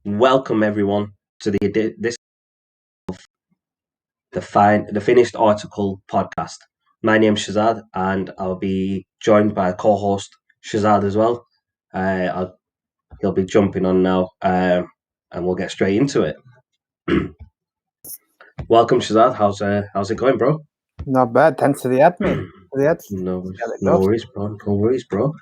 Welcome everyone to the finished article podcast. My name's Shazad, and I'll be joined by a co-host Shazad as well. He'll be jumping on now, and we'll get straight into it. Welcome, Shazad. How's it going, bro? Not bad. Thanks for the ad, mate. For the ads. No, See how it no goes. worries, bro. No worries, bro.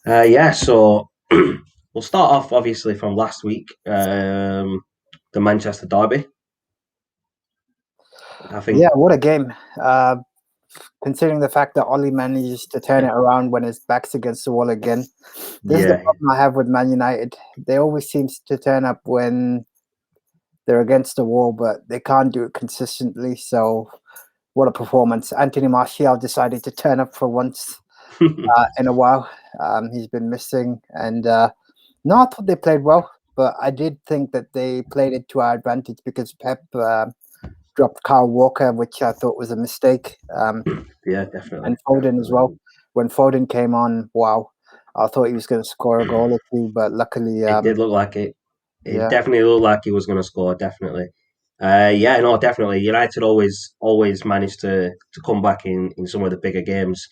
Yeah, so we'll start off obviously from last week. The Manchester Derby. I Yeah, think, what a game. Considering the fact that Ollie manages to turn it around when his back's against the wall again. This is the yeah, problem I have with Man United. They always seem to turn up when they're against the wall, but they can't do it consistently. So what a performance. Anthony Martial decided to turn up for once in a while. He's been missing. And no, I thought they played well, but I did think that they played it to our advantage because Pep dropped Kyle Walker, which I thought was a mistake, yeah, definitely, and Foden as definitely. well. When Foden came on, wow, I thought he was going to score a goal or two, but luckily, It did look like it. It yeah, definitely looked like he was going to score. Definitely. Yeah, no, definitely. United always managed to come back in some of the bigger games.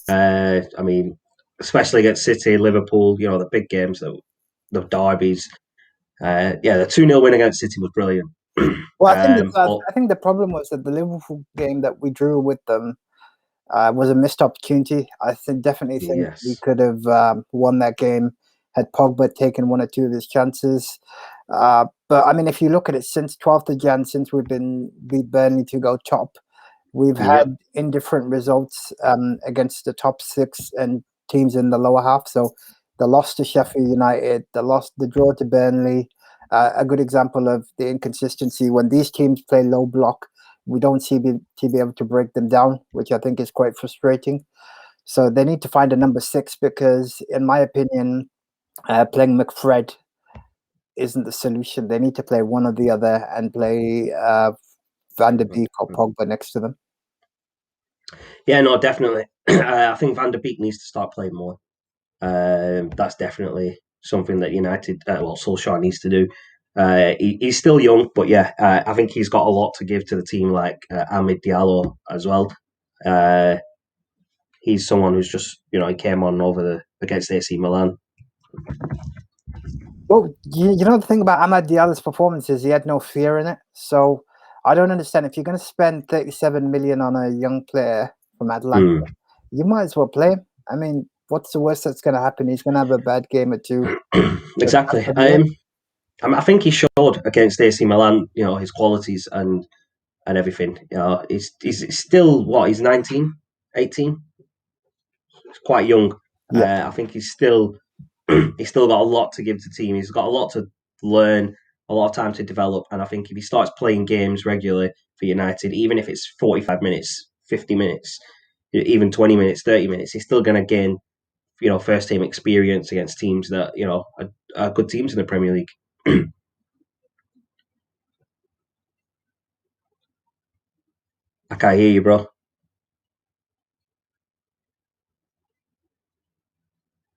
I mean, especially against City, Liverpool. The big games, the derbies. Yeah, the 2-0 win against City was brilliant. well, But I think the problem was that the Liverpool game that we drew with them was a missed opportunity. Definitely think we yes, could have won that game had Pogba taken one or two of his chances. But I mean, if you look at it since 12th of Jan, since we've been beat Burnley to go top, we've yep, had indifferent results against the top six and teams in the lower half. So the loss to Sheffield United, the draw to Burnley, a good example of the inconsistency. When these teams play low block, we don't to be able to break them down, which I think is quite frustrating. So they need to find a number six because, in my opinion, playing McFred isn't the solution. They need to play one or the other and play Van der Beek or Pogba next to them. yeah, no, definitely. I think Van der Beek needs to start playing more. That's definitely something that United, Solskjaer needs to do. He's still young, but yeah, I think he's got a lot to give to the team, like Ahmed Diallo as well. Uh, he's someone who's just, he came on over against AC Milan. Well, you know the thing about Ahmad Diallo's performance is he had no fear in it. So I don't understand if you're going to spend 37 million on a young player from Atlanta, Mm, you might as well play him. I mean, what's the worst that's going to happen? He's going to have a bad game or two. But exactly. for the I think he showed against AC Milan, his qualities and everything. He's still what? He's 19, 18. He's quite young. yeah. I think he's still got a lot to give to the team. He's got a lot to learn, a lot of time to develop, and I think if he starts playing games regularly for United, even if it's 45 minutes, 50 minutes, even 20 minutes, 30 minutes, he's still going to gain, first team experience against teams that are good teams in the Premier League. I can't hear you, bro.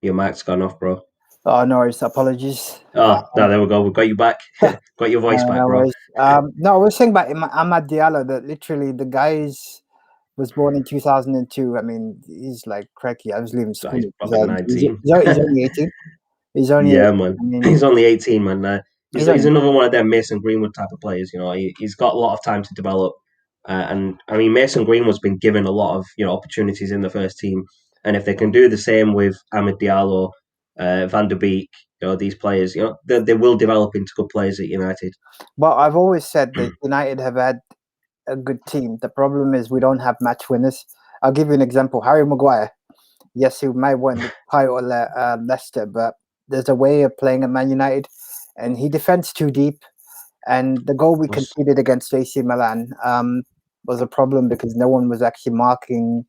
Your mic's gone off, bro. Oh, no worries. Apologies. Oh, no, there we go. We've got you back. Got your voice back, No bro. worries. No, I was saying about Ahmad Diallo that literally the guy's was born in 2002. I mean, he's like cracky. I was leaving So school he's in probably 2002. 19. He's only 18. He's only 18. Yeah, man. I mean, He's only 18, man. He's, he's he's only another one of them Mason Greenwood type of players. He's got a lot of time to develop. And I mean, Mason Greenwood's been given a lot of opportunities in the first team. And if they can do the same with Ahmed Diallo, Van der Beek, these players, they will develop into good players at United. Well, I've always said that United have had a good team. The problem is we don't have match winners. I'll give you an example. Harry Maguire. Yes, he might win the title at Leicester, but there's a way of playing at Man United, and he defends too deep. And the goal we conceded against AC Milan was a problem because no one was actually marking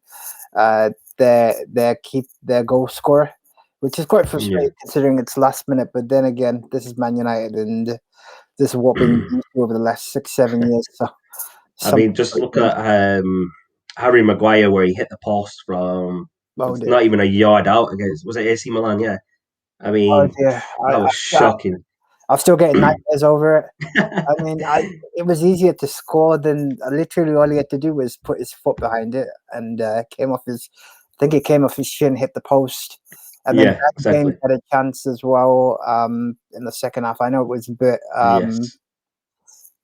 uh, their goal scorer, which is quite Yeah. frustrating considering it's last minute. But then again, this is Man United, and this is what we've been used to over the last 6-7 years. So I some mean, just look at Harry Maguire where he hit the post from oh dear, not even a yard out against, was it AC Milan? Yeah. I oh mean, dear. that was I shocking. I'm still getting nightmares over it. I mean, it was easier to score than literally all he had to do was put his foot behind it and came off his. I think it came off his shin, hit the post, and then Yeah, Jack James exactly. had a chance as well in the second half. I know it was a bit Yes,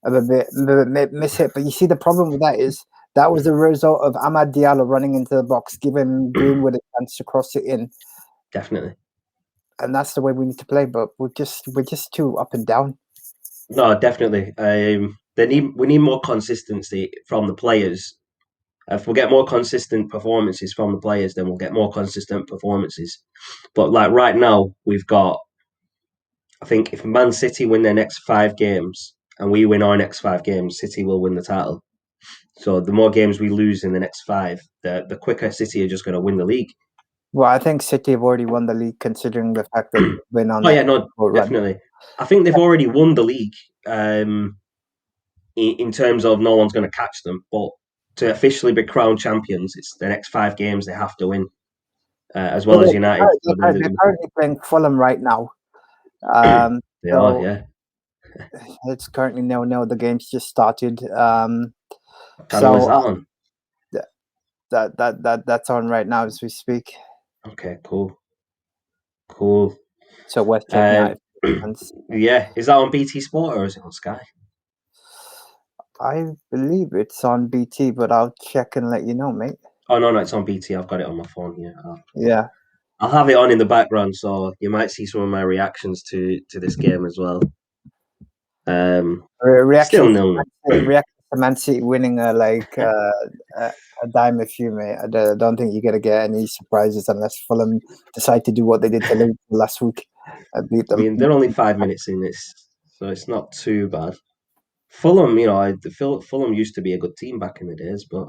miss hit, but you see the problem with that is that was the result of Amad Diallo running into the box, giving Greenwood a chance to cross it in, definitely. and that's the way we need to play. But we're just too up and down. No, definitely. We need more consistency from the players. If we get more consistent performances from the players, then we'll get more consistent performances. But like right now, we've got. I think if Man City win their next 5 games and we win our next 5 games, City will win the title. So the more games we lose in the next 5, the quicker City are just going to win the league. Well, I think City have already won the league, considering the fact that they've been on Oh that yeah, no, boat run. definitely. I think they've already won the league. In terms of no one's going to catch them, but to officially be crowned champions, it's the next 5 games they have to win, as well Well, as United. So they're currently playing Fulham right now. Um, they are, so yeah. it's currently 0-0. The game's just started. What channel is So that on? th- that's on right now as we speak. Okay, cool, cool. So West Ham Um, United fans. yeah, is that on BT Sport or is it on Sky? I believe it's on BT, but I'll check and let you know, mate. Oh no, it's on BT. I've got it on my phone here. Yeah. I'll have it on in the background, so you might see some of my reactions to this game as well. Reaction Still to nil nil. reaction to Man City winning a dime a few, mate. Don't think you're gonna get any surprises unless Fulham decide to do what they did to Liverpool last week and beat I them. mean, they're only 5 minutes in this, so it's not too bad. Fulham, Fulham used to be a good team back in the days, but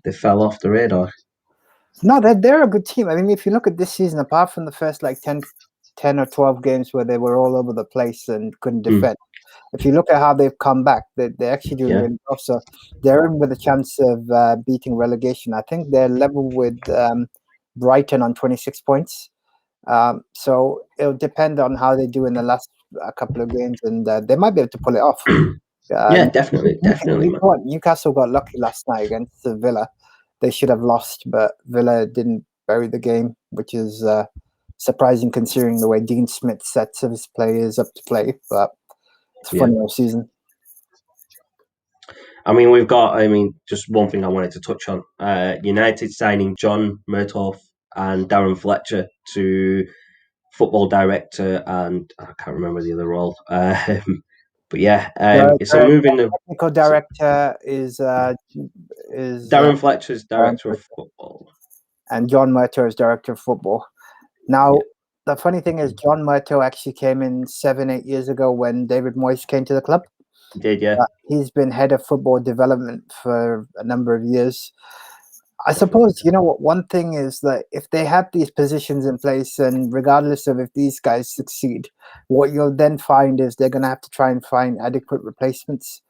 they fell off the radar. No, they're a good team. I mean, if you look at this season, apart from the first like 10 or 12 games where they were all over the place and couldn't Mm, defend, if you look at how they've come back, they're actually doing yeah, really well. So they're in with a chance of beating relegation. I think they're level with Brighton on 26 points. So it'll depend on how they do in the last couple of games, and they might be able to pull it off. Uh, yeah, definitely, definitely, man. Newcastle got lucky last night against the Villa. They should have lost, but Villa didn't bury the game, which is surprising considering the way Dean Smith sets his players up to play. But it's a Yeah, funny all season. I mean, we've got. I mean, just one thing I wanted to touch on: United signing John Murtough and Darren Fletcher to football director, and I can't remember the other role. But yeah, it's a The move in the. technical So director is Darren Fletcher's Darren director of Fletcher, football. and John Murtough is director of football. Yeah, Now, the funny thing is, John Murtough actually came in 7, 8 years ago when David Moyes came to the club. he did. Yeah, He's been head of football development for a number of years. I definitely. suppose, you know what, one thing is that if they have these positions in place, and regardless of if these guys succeed, what you'll then find is they're going to have to try and find adequate replacements.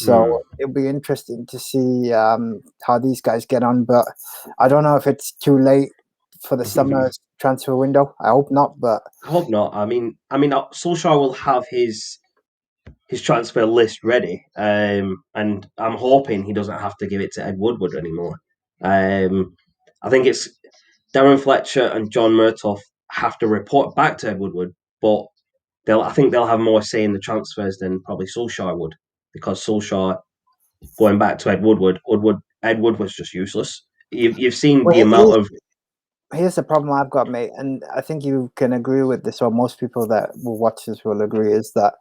Hmm. So it'll be interesting to see how these guys get on. But I don't know if it's too late for the summer transfer window. I hope not. But I hope not. Solskjaer will have his transfer list ready, and I'm hoping he doesn't have to give it to Ed Woodward anymore. I think it's Darren Fletcher and John Murtough have to report back to Ed Woodward, but I think they'll have more say in the transfers than probably Solskjaer would, because Solskjaer going back to Ed Woodward's just useless. You've seen well, the amount of here's the problem I've got, mate, and I think you can agree with this, or most people that will watch this will agree, is that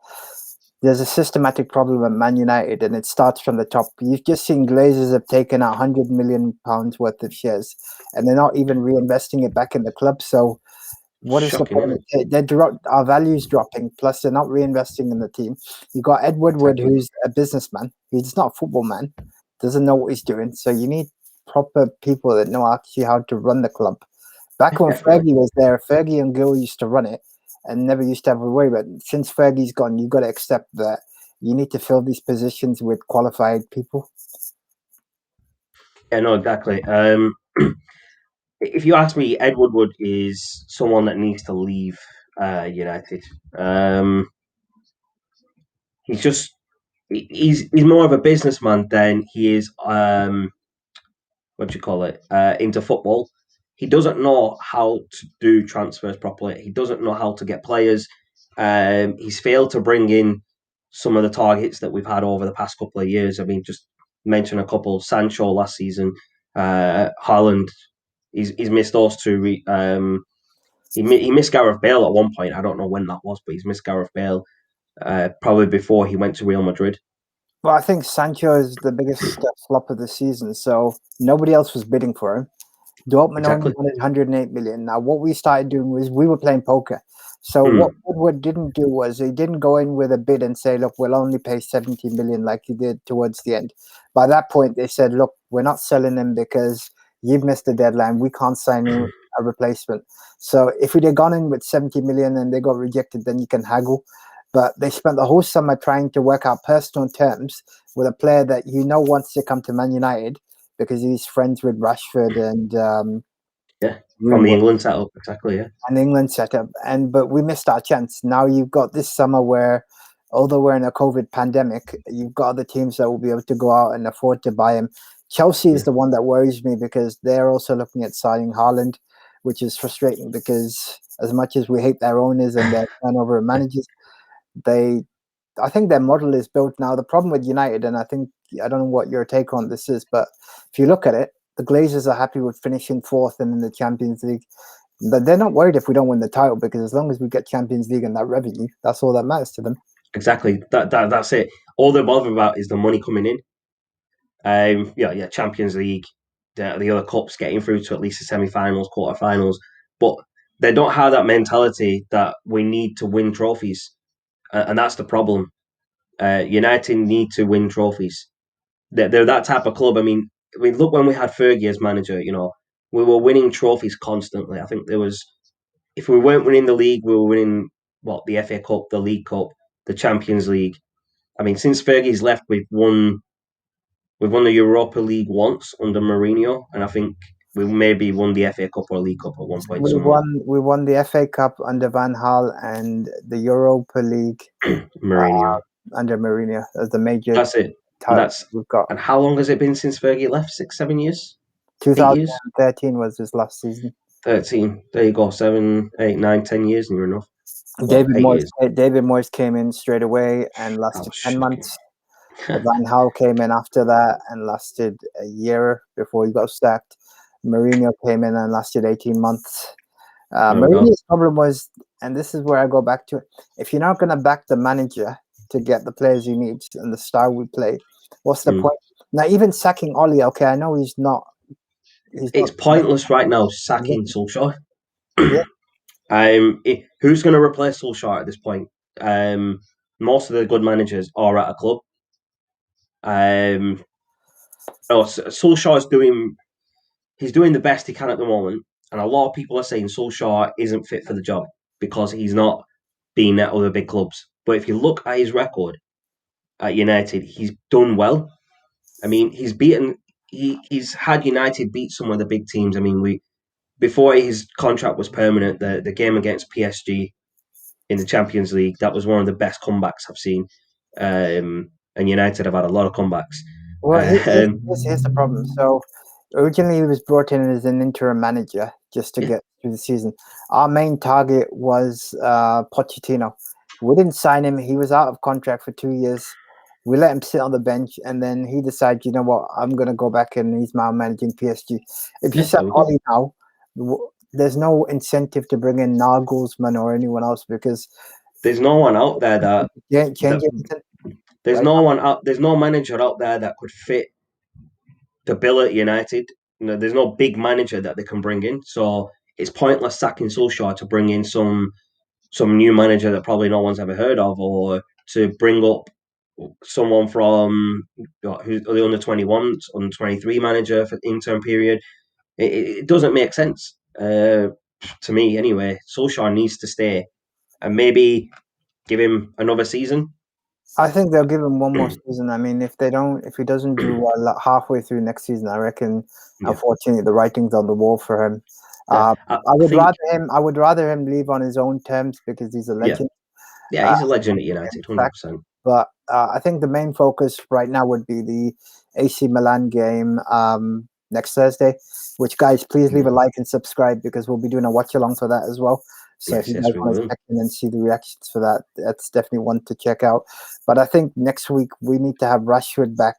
there's a systematic problem at Man United, and it starts from the top. You've just seen Glazers have taken £100 million worth of shares, and they're not even reinvesting it back in the club. So, what is the shocking, isn't point? it? Our values dropping. Plus, they're not reinvesting in the team. You got Ed Woodward, Exactly. who's a businessman. He's not a football man. Doesn't know what he's doing. So you need proper people that know actually how to run the club. Back when Definitely. Fergie was there, Fergie and Gill used to run it and never used to have a worry. But since Fergie's gone, you've got to accept that you need to fill these positions with qualified people. Yeah, no, exactly. If you ask me, Ed Woodward is someone that needs to leave United. Um, He's he's more of a businessman than he is what do you call it, into football. He doesn't know how to do transfers properly. He doesn't know how to get players. He's failed to bring in some of the targets that we've had over the past couple of years. I mean, just mention a couple. Sancho last season, Haaland. He's missed those two. He missed Gareth Bale at one point. I don't know when that was, but he's missed Gareth Bale probably before he went to Real Madrid. Well, I think Sancho is the biggest flop of the season, so nobody else was bidding for him. Dortmund only Exactly. wanted 108 million. Now, what we started doing was we were playing poker. So what Hmm. Woodward didn't do was he didn't go in with a bid and say, "Look, we'll only pay 70 million," like he did towards the end. By that point, they said, "Look, we're not selling him because you've missed the deadline. We can't sign you a replacement." So if we'd have gone in with 70 million and they got rejected, then you can haggle. But they spent the whole summer trying to work out personal terms with a player that wants to come to Man United because he's friends with Rashford and Yeah, from the Greenwood England setup. Exactly. Yeah. and England setup. But we missed our chance. Now you've got this summer where, although we're in a COVID pandemic, you've got other teams that will be able to go out and afford to buy him. Chelsea is Yeah. the one that worries me because they're also looking at signing Haaland, which is frustrating because as much as we hate their owners and their turnover of managers, they I think their model is built now. The problem with United, and I don't know what your take on this is, but if you look at it, the Glazers are happy with finishing fourth and in the Champions League. But they're not worried if we don't win the title because as long as we get Champions League and that revenue, that's all that matters to them. Exactly. That's it. All they're bothered about is the money coming in. Yeah, Champions League, the other cups, getting through to at least the semi-finals, quarter-finals, but they don't have that mentality that we need to win trophies, and that's the problem. United need to win trophies. They're that type of club. I mean, look when we had Fergie as manager. We were winning trophies constantly. I think there was, if we weren't winning the league, we were winning what, the FA Cup, the League Cup, the Champions League. I mean, since Fergie's left, we've won the Europa League once under Mourinho, and I think we maybe won the FA Cup or League Cup at one point somewhere. We won the FA Cup under Van Gaal and the Europa League Mourinho. under Mourinho as the major That's it. And titles that's we've got. and how long has it been since Fergie left? 6, 7 years, 8 years, 2013 was his last season. 13. There you go. 7, 8, 9, 10 years, near enough. Well, David 8 years. Moyes came in straight away and That lasted was 10 shocking. months. Van Gaal came in after that and lasted a year before he got sacked. Mourinho came in and lasted 18 months. There we go. Mourinho's problem was, and this is where I go back to it, if you're not going to back the manager to get the players he needs and the style we play, what's the Mm. point? Now, even sacking Ollie, okay, I know he's It's not, pointless right now sacking Solskjaer. yeah. Who's going to replace Solskjaer at this point? Um, Most of the good managers are at a club. Um, Solskjaer is doing the best he can at the moment, and a lot of people are saying Solskjaer isn't fit for the job because he's not being at other big clubs. But if you look at his record at United, he's done well. I mean, he's had United beat some of the big teams. I mean, we before his contract was permanent, the game against PSG in the Champions League, that was one of the best comebacks I've seen. And United have had a lot of comebacks. Well, Um, here's the problem. So originally he was brought in as an interim manager just to yeah, get through the season. Our main target was Pochettino. We didn't sign him. He was out of contract for 2 years. We let him sit on the bench, and then he decided, you know what, I'm going to go back and he's now managing PSG. If you yeah, sack there we go. Ollie now, there's no incentive to bring in Nagelsmann or anyone else because There's no one out there you ain't that changing anything there's right no now. one out there's no manager out there that could fit the bill at United. There's no big manager that they can bring in. So it's pointless sacking Solskjaer to bring in some new manager that probably no one's ever heard of, or to bring up someone from who's the under 21s, under 23 manager for the interim period. It doesn't make sense to me anyway. Solskjaer needs to stay and maybe give him another season. I think they'll give him one more season. I mean, if he doesn't do well halfway through next season, I reckon, Yeah, unfortunately, the writing's on the wall for him. yeah. I think I would rather him leave on his own terms because he's a yeah, legend. yeah. Uh, He's a legend at United, fact, 100%. But I think the main focus right now would be the AC Milan game next Thursday. Which, guys, please leave a like and subscribe because we'll be doing a watch along for that as well. So if Yes, you yes, guys we want to will. check in and see the reactions for that, that's definitely one to check out. But I think next week we need to have Rashford back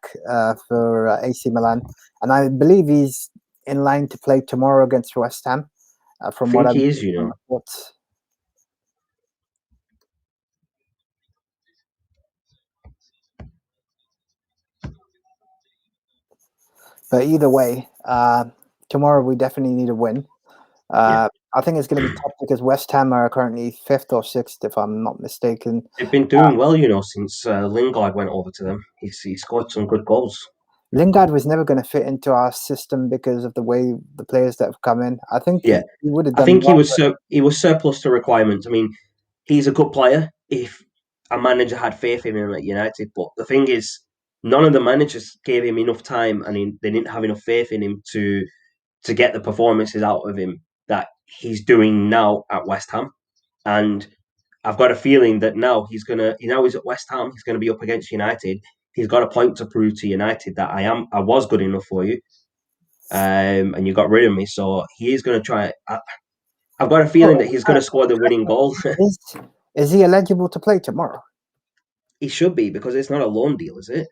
for AC Milan, and I believe he's in line to play tomorrow against West Ham. I From what think I'm he is, seeing from reports. But either way, tomorrow we definitely need a win. Yeah. I think it's going to be tough because West Ham are currently fifth or sixth, if I'm not mistaken. They've been doing well, since Lingard went over to them. He scored some good goals. Lingard was never going to fit into our system because of the way the players that have come in. I think Yeah, he would have I done think he well. was he was surplus to requirements. I mean, he's a good player if a manager had faith in him at United. But the thing is, none of the managers gave him enough time, and they didn't have enough faith in him to get the performances out of him that he's doing now at West Ham. And I've got a feeling that now he's at West Ham, he's gonna be up against United. He's got a point to prove to United that I was good enough for you, and you got rid of me. So he is gonna try. I've got a Oh, feeling that he's gonna score the winning goal. is, is he eligible to play tomorrow? He should be because it's not a loan deal, is it?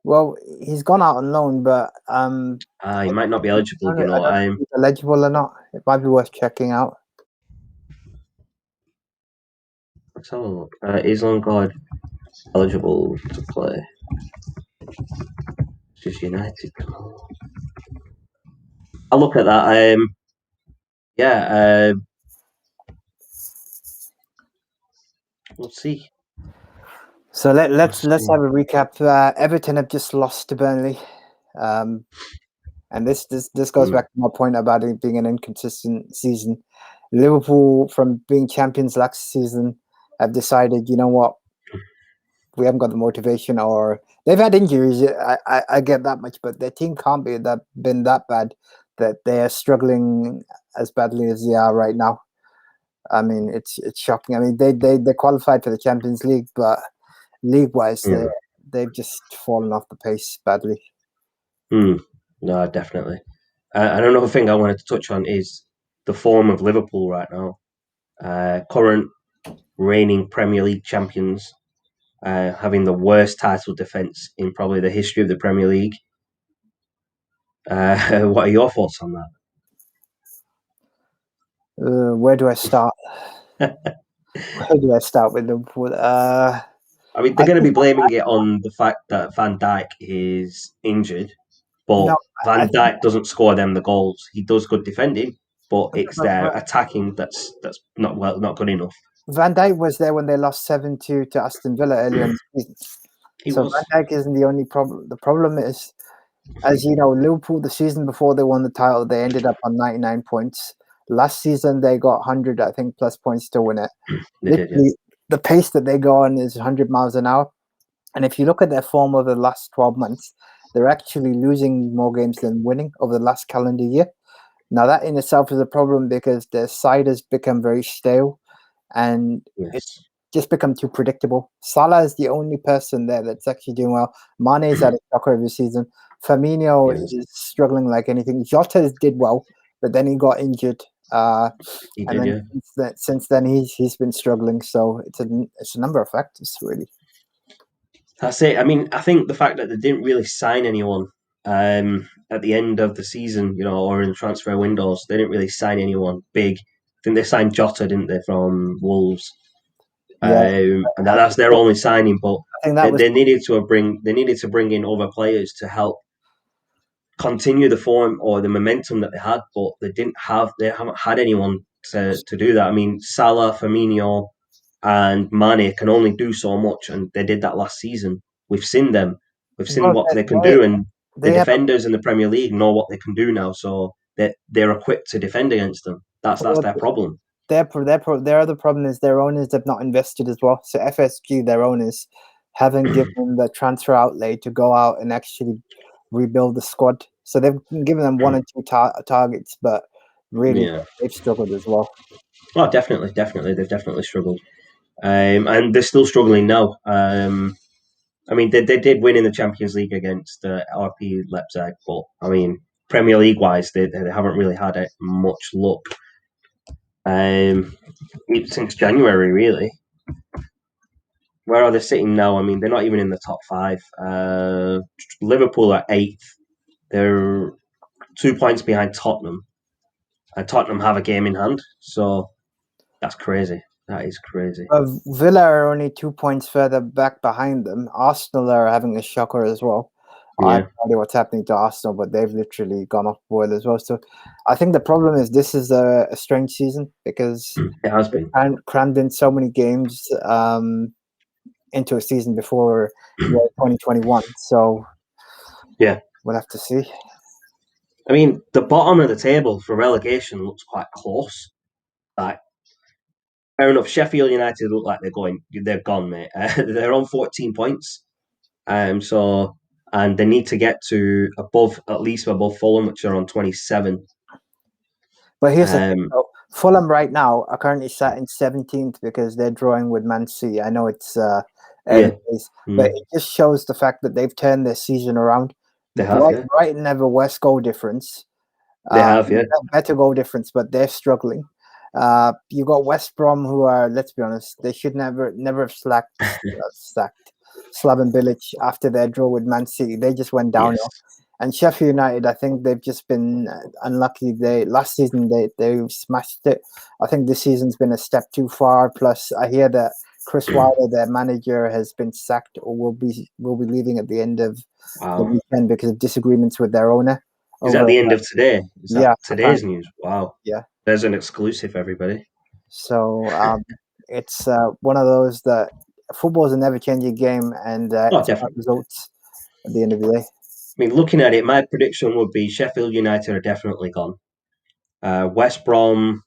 Well, he's gone out on loan, but He might not be I eligible. don't know if he's eligible or not. It might be worth checking out. Let's have a look. Is Lingard eligible to play? Just United. I'll look at that. Yeah, we'll see. So We'll let's see. have a recap. Everton have just lost to Burnley, um, and this goes Mm, back to my point about it being an inconsistent season. Liverpool, from being champions last season, have decided, you know what, we haven't got the motivation, or they've had injuries. I get that much, but their team can't be been that bad that they are struggling as badly as they are right now. I mean, it's shocking. I mean, they qualified for the Champions League, but league wise, yeah. they've just fallen off the pace badly. No, definitely. And another thing I wanted to touch on is the form of Liverpool right now. Current reigning Premier League champions, having the worst title defence in probably the history of the Premier League. What are your thoughts on Where do I start? that? Where do I start with Liverpool? I mean, they're I going to think be blaming it on the fact that Van Dijk is injured, but no, I Van think Dijk doesn't score them the goals. He does good defending, but it's their attacking that's not good enough. Van Dijk was there when they lost 7-2 to Aston Villa earlier in the season. He So was. Van Dijk isn't the only problem. The problem is, as you know, Liverpool the season before they won the title, they ended up on 99 points. Last season they got 100, I think, plus points to win it. They did, yeah. Literally, the pace that they go on is 100 miles an hour. And if you look at their form over the last 12 months, they're actually losing more games than winning over the last calendar year. Now, that in itself is a problem because their side has become very stale and it's Yes. just become too predictable. Salah is the only person there that's actually doing well. Mane's had a shocker of the season. Firmino Yes, is struggling like anything. Jota did well, but then he got injured. he And did, then yeah. since then he's been struggling. So it's a number of factors really. That's it. I mean, I think the fact that they didn't really sign anyone at the end of the season, or in transfer windows, they didn't really sign anyone big. I think they signed Jota, didn't they, from Wolves? Yeah, And I that's their only signing. But think that they, was they needed to bring in other players to help continue the form or the momentum that they had. But they haven't had anyone to do that. I mean, Salah, Firmino, and Mane can only do so much, and they did that last season. We've seen them. We've seen well. what they can They do, and the they have defenders in the Premier League know what they can do now, so they're equipped to defend against them. That's well, their problem. their other problem is their owners have not invested as well. So FSG, their owners, haven't given them the transfer outlay to go out and actually rebuild the squad. So they've given them one and two targets, but really Yeah. they've struggled as well. Oh, definitely, definitely, they've definitely struggled. and they're still struggling now. I mean, they did win in the Champions League against RP Leipzig, but I mean, Premier League wise, they haven't really had much luck since January, really. Where are they sitting now? I mean, they're not even in the top five. Liverpool are eighth. They're 2 points behind Tottenham, and Tottenham have a game in hand. So that's crazy. That is crazy. Villa are only 2 points further back behind them. Arsenal are having a shocker as well. I have Yeah, no idea what's happening to Arsenal, but they've literally gone off boil as well. So I think the problem is this is a strange season because it has been. crammed in so many games into a season before 2021. So Yeah, we'll have to see. I mean, the bottom of the table for relegation looks quite close. Like, fair enough, Sheffield United look like they're gone, mate. They're on 14 points. So and they need to get to at least above Fulham, which are on 27. But here's the thing, Um, though. Fulham right now are currently sat in 17th because they're drawing with Man City. I know it's early yeah, days, but it just shows the fact that they've turned their season around. they have, yeah, Brighton have a worse goal difference, they have, yeah. better goal difference, but they're struggling. You got West Brom, who are, let's be honest, they should never have sacked Slaven Bilic after their draw with Man City. They just went Yes, downhill. And Sheffield United, I think they've just been unlucky. Last season they smashed it. I think this season's been a step too far. Plus, I hear that Chris Wilder, their manager, has been sacked or will be leaving at the end of the wow. weekend because of disagreements with their owner. Is that Over the end of today? Is that yeah, today's apparently, news? Wow, yeah. there's an exclusive, everybody. So it's one of those that football is a never changing game, and Oh, it's about definitely. results at the end of the day. I mean, looking at it, my prediction would be Sheffield United are definitely gone. West Brom,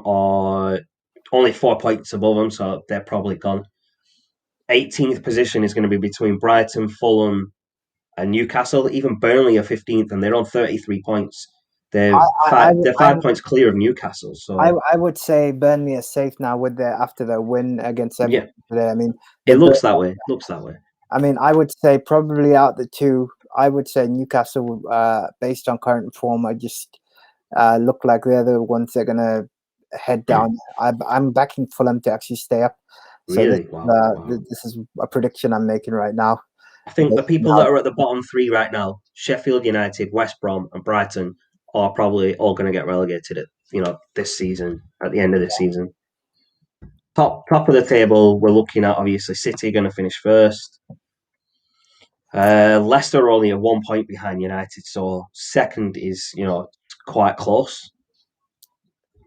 are only 4 points above them, so they're probably gone. 18th position is going to be between Brighton, Fulham, and Newcastle. Even Burnley are 15th, and they're on 33 points. I, I, They're I, 5 points clear of Newcastle. I, So I would say Burnley is safe now with their after their win against Everton yeah, today. I mean, it the looks that way. Looks that way. I mean, I would say probably out the two, I would say Newcastle, based on current form, I just look like they're the ones that are gonna head down. I'm backing Fulham to actually stay up. So Really, wow, wow. this is a prediction I'm making right now. I think the Based on people how- that are at the bottom three right now, Sheffield United, West Brom, and Brighton, are probably all going to get relegated at this season, at the end of this season. Top of the table, we're looking at obviously City going to finish first. Leicester are only at 1 point behind United, so second is quite close.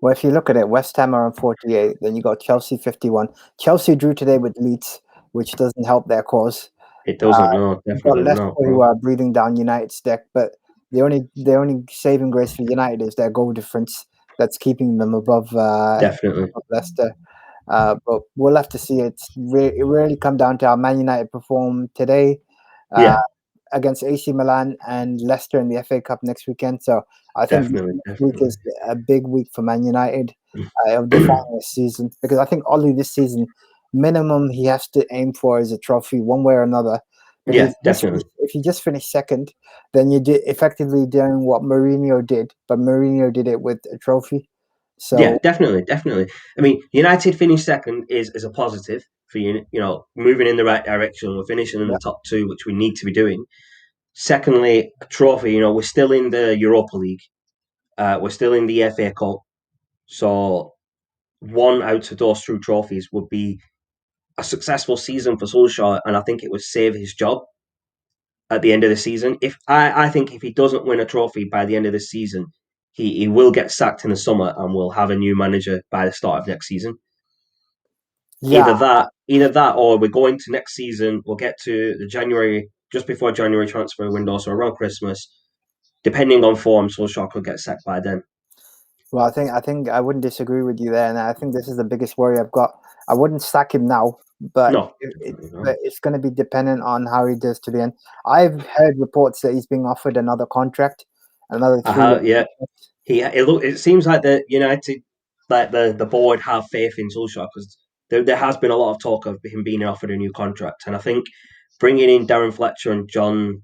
Well, if you look at it, West Ham are on 48. Then you got Chelsea 51. Chelsea drew today with Leeds, which doesn't help their cause. It doesn't, no, You've got definitely Leicester not, who bro. are breathing down United's deck, but the only saving grace for United is their goal difference that's keeping them above Definitely, Leicester. But we'll have to see. It really come down to how Man United perform today uh, yeah, against AC Milan and Leicester in the FA Cup next weekend. So I think this definitely, next week definitely. is a big week for Man United of defining this season because I think Ollie this season minimum he has to aim for is a trophy one way or another. Yeah, Because definitely. if you just finish second, then you did effectively doing what Mourinho did, but Mourinho did it with a trophy. Yeah, So definitely, definitely. I mean, United finished second is a positive for moving in the right direction. We're finishing in yeah, the top two, which we need to be doing. Secondly, a trophy. We're still in the Europa League. We're still in the FA Cup. So one out of those two trophies would be a successful season for Solskjaer, and I think it would save his job at the end of the season. I think if he doesn't win a trophy by the end of the season, he will get sacked in the summer, and we'll have a new manager by the start of next season. yeah. Either that, or we go into next season. We'll get to the January, just before January transfer window, so around Christmas. Depending on form, Solskjaer could get sacked by then. Well, I think I wouldn't disagree with you there, and I think this is the biggest worry I've got. I wouldn't sack him now, but No, definitely not. it's going to be dependent on how he does to the end. I've heard reports that he's being offered another contract, another 3 year Yeah. contract. It seems like the United. let the board have faith in Solskjaer, because there has been a lot of talk of him being offered a new contract, and I think bringing in Darren Fletcher and John,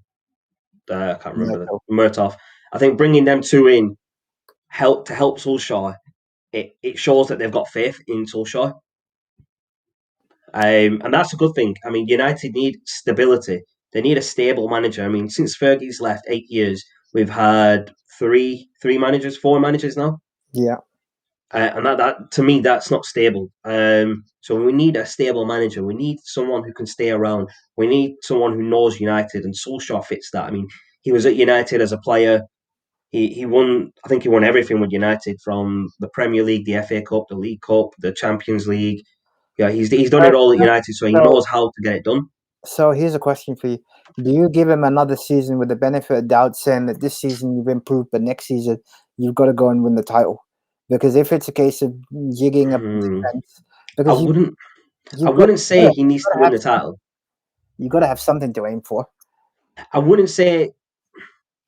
I can't remember Neto. the Murtough. I think bringing them two in help Solskjaer. It shows that they've got faith in Solskjaer, and that's a good thing. I mean, United need stability. They need a stable manager. I mean, since Fergie's left 8 years, we've had four managers now. Yeah. And that to me, that's not stable. So we need a stable manager. We need someone who can stay around. We need someone who knows United, and Solskjaer fits that. I mean, he was at United as a player. He won. I think he won everything with United, from the Premier League, the FA Cup, the League Cup, the Champions League. Yeah, he's done it all at United, so he So, knows how to get it done. so here's a question for you: do you give him another season with the benefit of doubt, saying that this season you've improved, but next season you've got to go and win the title? Because if it's a case of jigging up the Hmm. defense, I because wouldn't. I you've got wouldn't say he needs to to win have the title. you've got to have something to aim for. I wouldn't say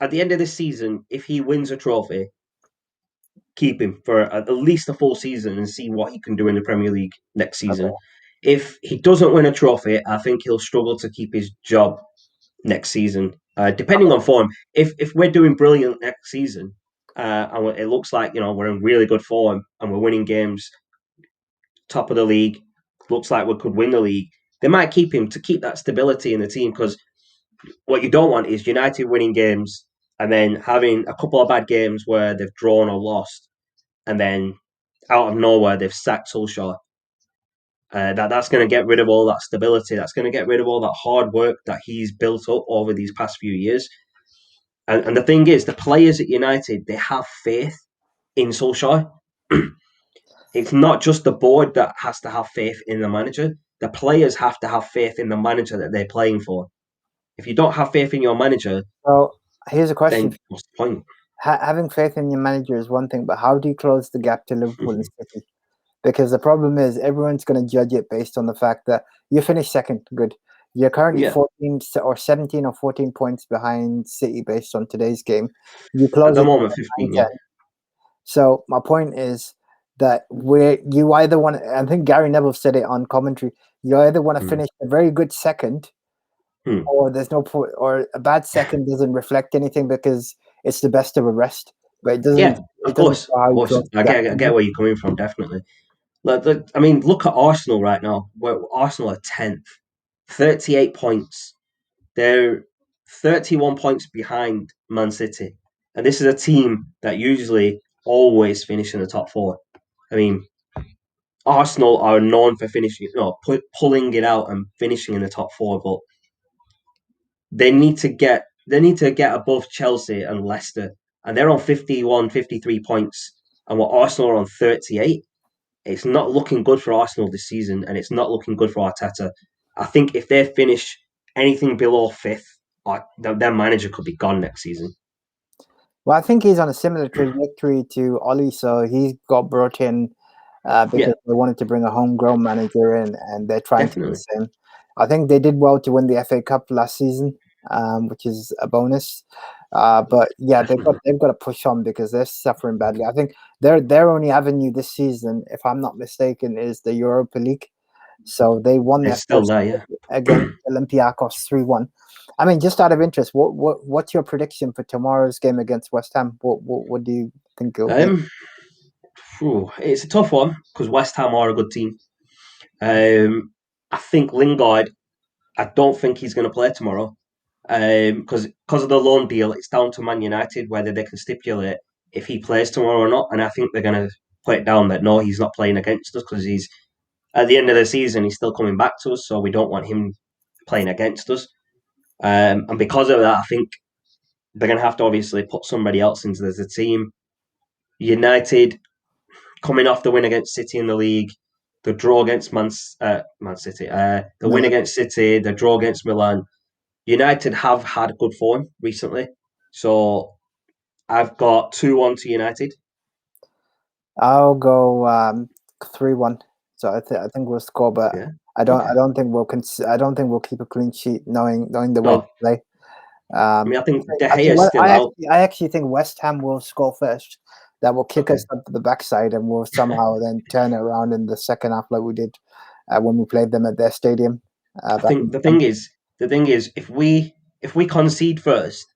at the end of this season, if he wins a trophy, keep him for at least a full season and see what he can do in the Premier League next season. Okay. If he doesn't win a trophy, I think he'll struggle to keep his job next season, depending on form. If we're doing brilliant next season, and it looks like we're in really good form and we're winning games, top of the league, looks like we could win the league. They might keep him to keep that stability in the team, because what you don't want is United winning games and then having a couple of bad games where they've drawn or lost, and then out of nowhere they've sacked Solskjaer. That's going to get rid of all that stability. That's going to get rid of all that hard work that he's built up over these past few years. And the thing is, the players at United, they have faith in Solskjaer. It's not just the board that has to have faith in the manager. The players have to have faith in the manager that they're playing for. If you don't have faith in your manager, So here's a question: then what's the point? having faith in your manager is one thing, but how do you close the gap to Liverpool and City? Because the problem is everyone's going to judge it based on the fact that you finished second. Good. You're currently Yeah, 14 or 17 or 14 points behind City based on today's game. You at close the it moment, at 15. 9-10. Yeah. So my point is that where you either want, I think Gary Neville said it on commentary, you either want to Hmm. finish a very good second, Hmm. or there's no point, or a bad second doesn't reflect anything because it's the best of a rest, but it Yeah, doesn't of it doesn't course, show of how you course. close the gap. I get where you're coming from, definitely. I mean, look at Arsenal right now. Where Arsenal are 10th, 38 points. They're 31 points behind Man City. And this is a team that usually always finish in the top four. I mean, Arsenal are known for finishing, pulling it out and finishing in the top four, but they need to get above Chelsea and Leicester, and they're on 51, 53 points, and what Arsenal are on 38. It's not looking good for Arsenal this season, and it's not looking good for Arteta. I think if they finish anything below fifth, their manager could be gone next season. Well, I think he's on a similar trajectory to Ollie, so he got brought in Yeah, because they wanted to bring a homegrown manager in, and they're trying to do the definitely. same. I think they did well to win the FA Cup last season, which is a bonus. But yeah, Definitely. they've got to push on because they're suffering badly. I think their only avenue this season, if I'm not mistaken, is the Europa League. So they won their It's still first there, leg yeah. against Olympiacos 3-1. I mean, just out of interest, what's your prediction for tomorrow's game against West Ham? What do you think it'll be? Um, it's a tough one because West Ham are a good team. I think Lingard. I don't think he's going to play tomorrow because of the loan deal. It's down to Man United whether they can stipulate if he plays tomorrow or not, and I think they're going to put it down that no, he's not playing against us because he's at the end of the season he's still coming back to us, so we don't want him playing against us. And because of that, I think they're going to have to obviously put somebody else into the team. United coming off the win against City in the league, the draw against Man City, the win Milan. against City, the draw against Milan. United have had good form recently, so I've got 2-1 to United. I'll go 3-1. So I think we'll score, but Yeah. I Okay. don't think I don't think we'll keep a clean sheet knowing the way we No, play. I mean I think De Actually, Gea's still out. I actually think West Ham will score first that will kick Okay. us up to the backside, and we'll somehow then turn it around in the second half, like we did when we played them at their stadium I back think in December. the thing is, if we concede first,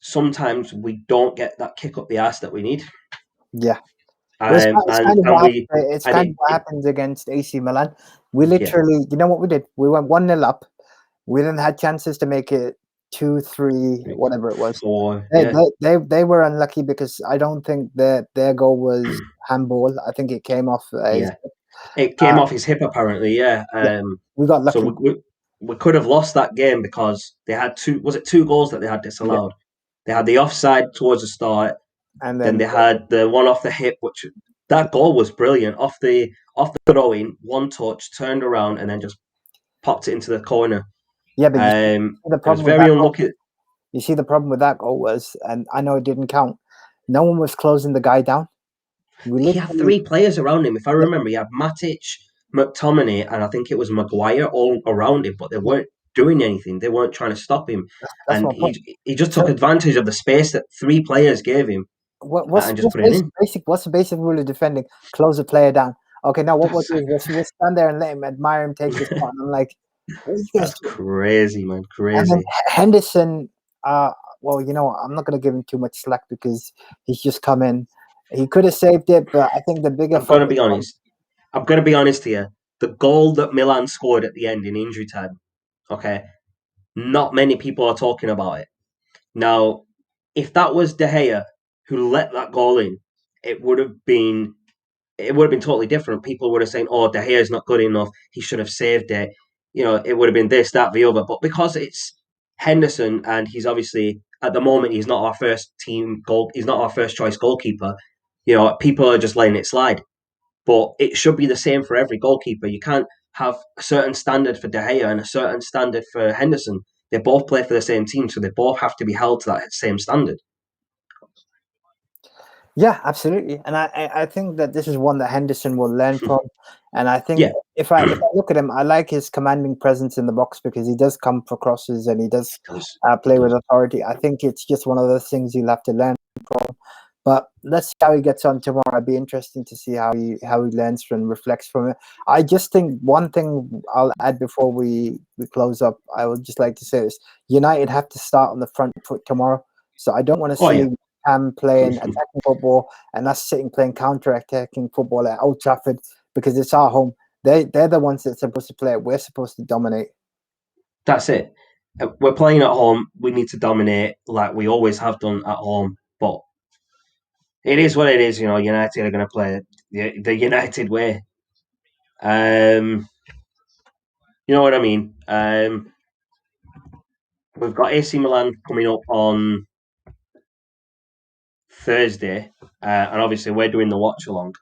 sometimes we don't get that kick up the ass that we need. Yeah. Well, it's kind of And what we it's and kind of what happens against AC Milan. We yeah, literally, you know what we did? We went 1-0 up. We then had chances to make it 2-3, whatever it was. 4, They yeah, they they, they were unlucky because I don't think that their goal was handball. I think it came off his. yeah. It came Uh, off his hip apparently, yeah. yeah, we got So lucky. we could have lost that game because they had two goals that they had Yeah, disallowed. They had the offside towards the start, and then then they had the one off the hip, which that goal was brilliant. Off the throw in, one touch, turned around and then just popped it into the corner. yeah, but you see the It was problem with very that goal. unlucky. You see the problem with that goal was, and I know it didn't count. No one was closing the guy down. We He had literally, three players around him. If I yeah, remember, he had Matic, McTominay, and I think it was Maguire all around him, but they yeah, weren't doing anything. They weren't trying to stop him, that's and my point. he just took So advantage of the space that three players gave him and just what's put it in. what's the basic rule of defending? Close the player down. Okay, now what we'll do is we'll stand there and let him admire him take the shot. And I'm like, what are you guys That's doing? crazy, man. And then Crazy. Henderson, well, you know, I'm not going to give him too much slack because he's just come in. He could have saved it, but I think the bigger I'm gonna focus be on, honest. I'm gonna be honest here. The goal that Milan scored at the end in injury time, okay, not many people are talking about it. Now, if that was De Gea who let that goal in, it would have been it would have been totally different. People would have saying, "Oh, De Gea is not good enough. He should have saved it." You know, it would have been this, that, the other. But because it's Henderson, and he's obviously at the moment he's not our first team goal. He's not our first choice goalkeeper. You know, people are just letting it slide. But it should be the same for every goalkeeper. You can't have a certain standard for De Gea and a certain standard for Henderson. They both play for the same team, so they both have to be held to that same standard. yeah, absolutely. And I think that this is one that Henderson will learn from. And I think Yeah, if I look at him, I like his commanding presence in the box because he does come for crosses and he does it does. play It with does. authority. I think it's just one of those things you'll have to learn from. But let's see how he gets on tomorrow. It'd be interesting to see how he learns from and reflects from it. I just think one thing I'll add before we close up. I would just like to say this: United have to start on the front foot tomorrow. So I don't want to Oh yeah, see Cam playing attacking football and us sitting playing counter attacking football at Old Trafford because it's our home. They're the ones that's supposed to play it. We're supposed to dominate. that's it. We're playing at home. We need to dominate like we always have done at home. But it is what it is. You know, United are going to play the United way. Um, you know what I mean. We've got AC Milan coming up on Thursday, and obviously we're doing the watch along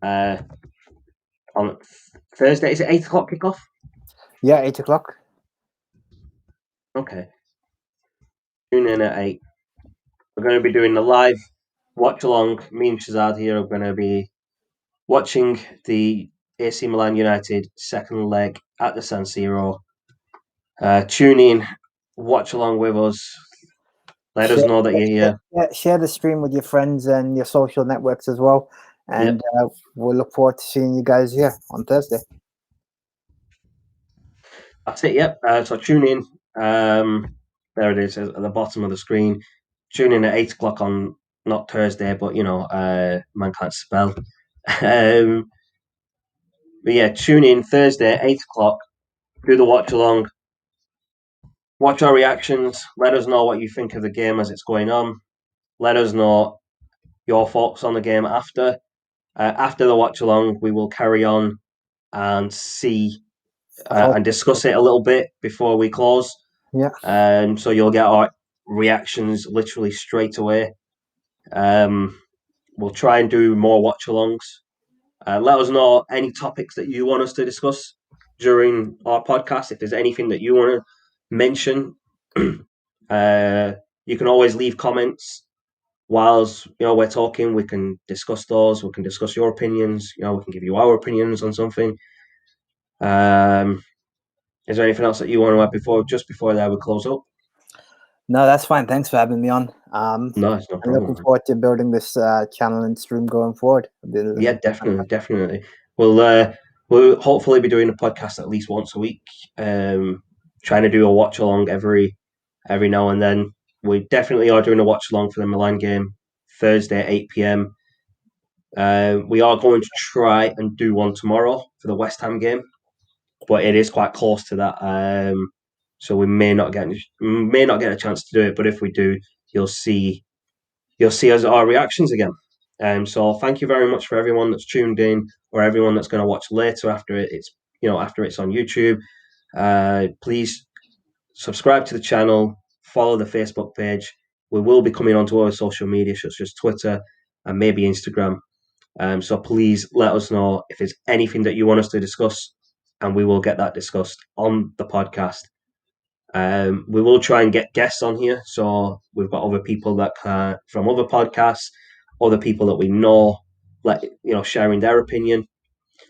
uh, on Thursday. Is it 8 o'clock kickoff? Yeah, 8 o'clock. Okay, tune in at 8. We're going to be doing the live watch along. Me and Shazad here are going to be watching the AC Milan United second leg at the San Siro. Tune in, watch along with us. Let us Share, know that you're here. share the stream with your friends and your social networks as well. And Yep, we'll look forward to seeing you guys here on Thursday. that's it. Yep. So tune in. There it is at the bottom of the screen. Tune in at 8 o'clock on not Thursday, but man can't spell. But yeah, tune in Thursday 8 o'clock. Do the watch along. Watch our reactions. Let us know what you think of the game as it's going on. Let us know your thoughts on the game after. After the watch along, we will carry on and see I thought, and discuss it a little bit before we close. yeah, So you'll get our reactions literally straight away. Um, we'll try and do more watch alongs. Let us know any topics that you want us to discuss during our podcast. If there's anything that you want to mention, you can always leave comments whilst we're talking. We can discuss those. We can discuss your opinions. We can give you our opinions on something. Is there anything else that you want to add before that we close up? No, that's fine. Thanks for having me on. No, it's no I'm looking problem, man. forward to building this channel and stream going forward. Yeah, definitely, definitely. We'll hopefully be doing a podcast at least once a week. Trying to do a watch along every now and then. We definitely are doing a watch along for the Milan game Thursday at 8 p.m. We are going to try and do one tomorrow for the West Ham game, but it is quite close to that. So we may not get a chance to do it, but if we do, you'll see you'll see us our reactions again. So thank you very much for everyone that's tuned in or everyone that's going to watch later after after it's on YouTube. Please subscribe to the channel, follow the Facebook page. We will be coming onto other social media such as Twitter and maybe Instagram. So please let us know if there's anything that you want us to discuss, and we will get that discussed on the podcast. We will try and get guests on here, so we've got other people that from other podcasts, other people that we know, sharing their opinion.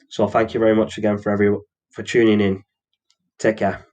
So thank you very much again for tuning in. Take care.